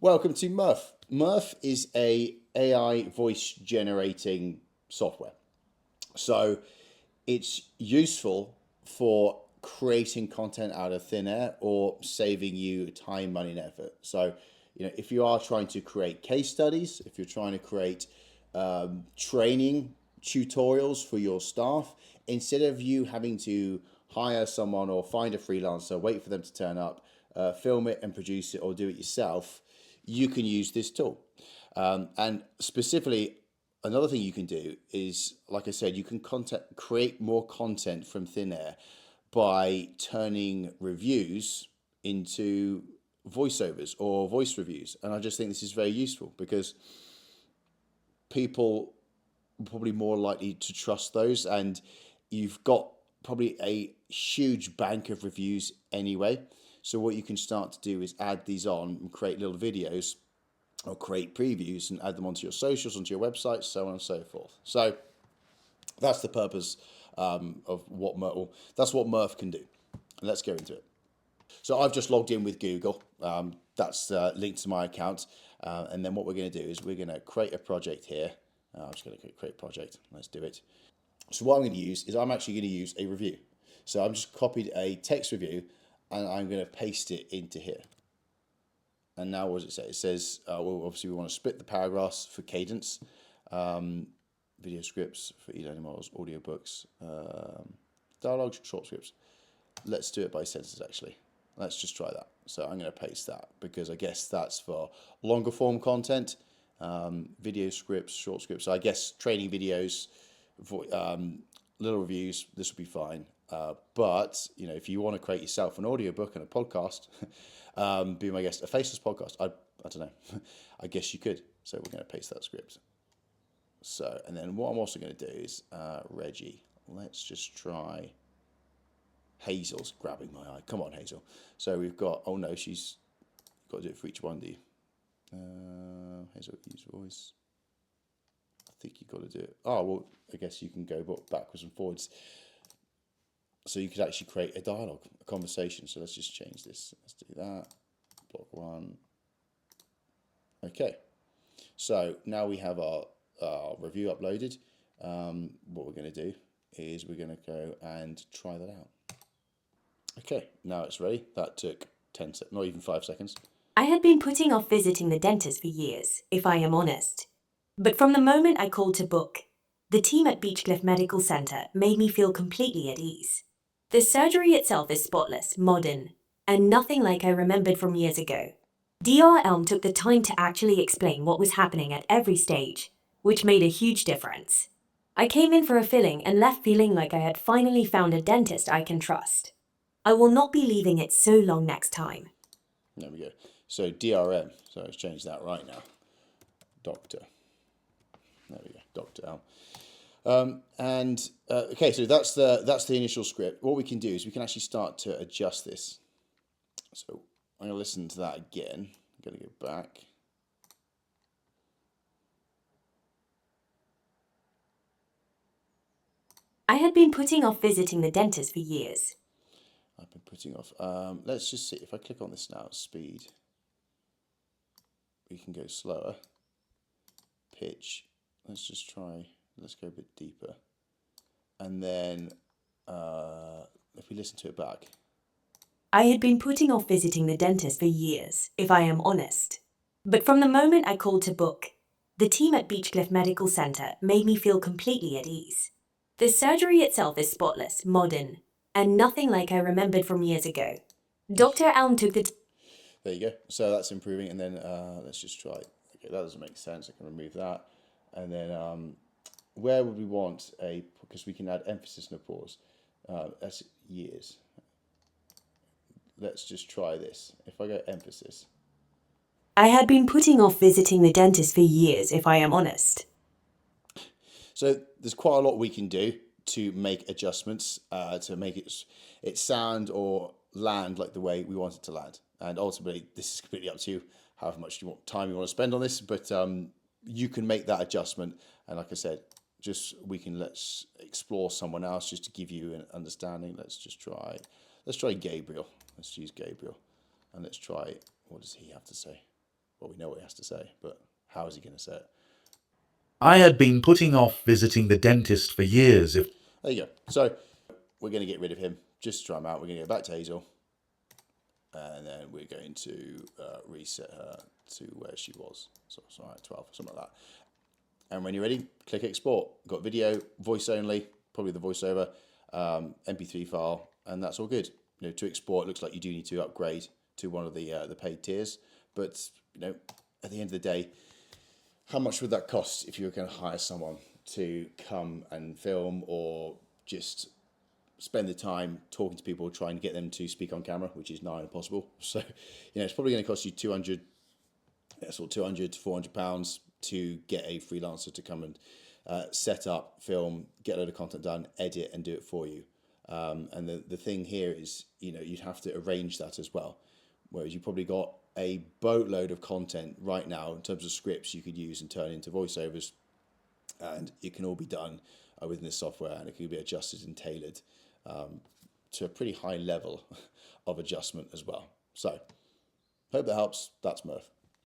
Welcome to Murf. Murf is a AI voice generating software. So it's useful for creating content out of thin air or saving you time, money, and effort. So, if you are trying to create case studies, if you're trying to create training tutorials for your staff, instead of you having to hire someone or find a freelancer, wait for them to turn up, film it and produce it, or do it yourself, you can use this tool. And specifically, another thing you can do is, like I said, you can create more content from thin air by turning reviews into voiceovers or voice reviews. And I just think this is very useful because people are probably more likely to trust those, and you've got probably a huge bank of reviews anyway. So what you can start to do is add these on and create little videos or create previews and add them onto your socials, onto your website, so on and so forth. So that's the purpose of what that's what Murf can do. And let's go into it. So I've just logged in with Google. That's linked to my account. And then what we're going to do is we're going to create a project here. I'm just going to create a project. Let's do it. So what I'm going to use is I'm actually going to use a review. So I'm just copied a text review and I'm going to paste it into here. And now what does it say? It says, well, obviously we want to split the paragraphs for cadence, video scripts for e-learning models, audiobooks, dialogues, short scripts. Let's do it by sentences, actually. Let's just try that. So I'm going to paste that because I guess that's for longer form content, video scripts, short scripts. So I guess training videos, little reviews, this will be fine. But if you want to create yourself an audiobook and a podcast, be my guest, a faceless podcast, I don't know. I guess you could. So we're going to paste that script. So, and then what I'm also going to do is Reggie. Let's just try. Hazel's grabbing my eye. Come on, Hazel. So we've got. Oh no, she's got to do it for each one. Do you? Hazel, use voice. I think you've got to do it. Oh well, I guess you can go backwards and forwards. So you could actually create a dialogue, a conversation. So let's just change this. Let's do that. Block 1. Okay. So now we have our review uploaded. What we're going to do is we're going to go and try that out. Okay, now it's ready. That took 10 seconds, not even 5 seconds. I had been putting off visiting the dentist for years, if I am honest. But from the moment I called to book, the team at Beechcliff Medical Centre made me feel completely at ease. The surgery itself is spotless, modern, and nothing like I remembered from years ago. Dr. Elm took the time to actually explain what was happening at every stage, which made a huge difference. I came in for a filling and left feeling like I had finally found a dentist I can trust. I will not be leaving it so long next time. There we go. So DRM. So let's change that right now. Doctor. There we go. Dr. Elm. Okay, so that's the initial script. What we can do is we can actually start to adjust this. So I'm going to listen to that again. I'm going to go back. I had been putting off visiting the dentist for years. I've been putting off. Let's just see if I click on this now. Speed. We can go slower. Pitch. Let's just try. Let's go a bit deeper. And then if we listen to it back. I had been putting off visiting the dentist for years, if I am honest. But from the moment I called to book, the team at Beechcliff Medical Centre made me feel completely at ease. The surgery itself is spotless, modern, and nothing like I remembered from years ago. Dr. Elm took the... There you go. So that's improving. And then let's just try. Okay, that doesn't make sense. I can remove that. And then where would we want because we can add emphasis and a pause. That's years. Let's just try this. If I go emphasis. I had been putting off visiting the dentist for years, if I am honest. So there's quite a lot we can do to make adjustments, to make it sound or land like the way we want it to land. And ultimately, this is completely up to you, however much time you want to spend on this. But you can make that adjustment. And like I said, let's explore someone else just to give you an understanding. Let's try Gabriel. Let's use Gabriel. And let's try, what does he have to say? Well, we know what he has to say, but how is he going to say it? I had been putting off visiting the dentist for years. If There you go. So we're going to get rid of him. Just to try him out. We're going to go back to Hazel. And then we're going to reset her to where she was. So sorry, 12, something like that. And when you're ready, click export. Got video, voice only, probably the voiceover, MP3 file, and that's all good. You know, to export, it looks like you do need to upgrade to one of the paid tiers. But you know, at the end of the day, how much would that cost if you were going to hire someone to come and film, or just spend the time talking to people, trying to get them to speak on camera, which is nigh impossible. So, you know, it's probably going to cost you 200 to £400 to get a freelancer to come and set up, film, get a load of content done, edit, and do it for you. And the thing here is, you know, you'd have to arrange that as well. Whereas you probably got a boatload of content right now in terms of scripts you could use and turn into voiceovers, and it can all be done within this software, and it can be adjusted and tailored to a pretty high level of adjustment as well. So, hope that helps. That's Murf.